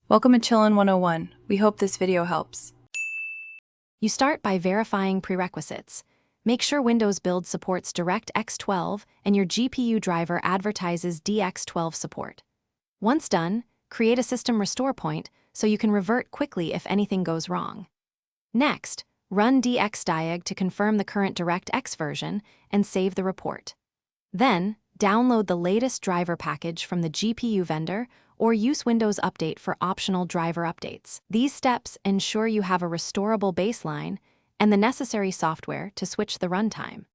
Welcome to Chillin' 101. We hope this video helps. You start by verifying prerequisites. Make sure Windows Build supports DirectX 12 and your GPU driver advertises DX12 support. Once done, create a system restore point so you can revert quickly if anything goes wrong. Next, run DXDiag to confirm the current DirectX version and save the report. Then, download the latest driver package from the GPU vendor or use Windows Update for optional driver updates. These steps ensure you have a restorable baseline and the necessary software to switch the runtime.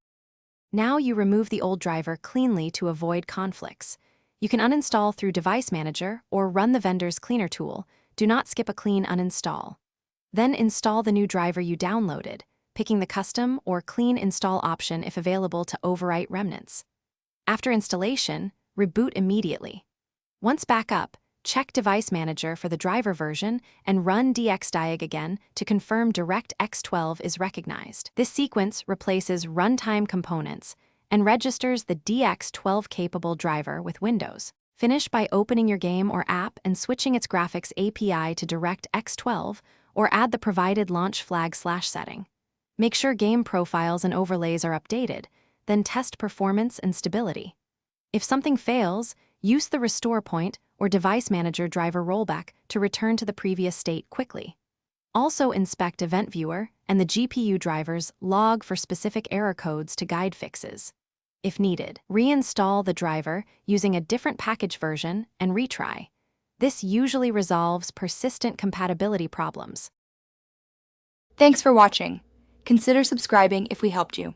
Now you remove the old driver cleanly to avoid conflicts. You can uninstall through Device Manager or run the vendor's cleaner tool. Do not skip a clean uninstall. Then install the new driver you downloaded, picking the custom or clean install option if available to overwrite remnants. After installation, reboot immediately. Once back up, check Device Manager for the driver version and run DXDiag again to confirm DirectX 12 is recognized. This sequence replaces runtime components and registers the DX12-capable driver with Windows. Finish by opening your game or app and switching its graphics API to DirectX 12 or add the provided launch flag /setting. Make sure game profiles and overlays are updated, then test performance and stability. If something fails, use the restore point or Device Manager driver rollback to return to the previous state quickly. Also inspect Event Viewer and the GPU driver's log for specific error codes to guide fixes. If needed, reinstall the driver using a different package version and retry. This usually resolves persistent compatibility problems. Thanks for watching. Consider subscribing if we helped you.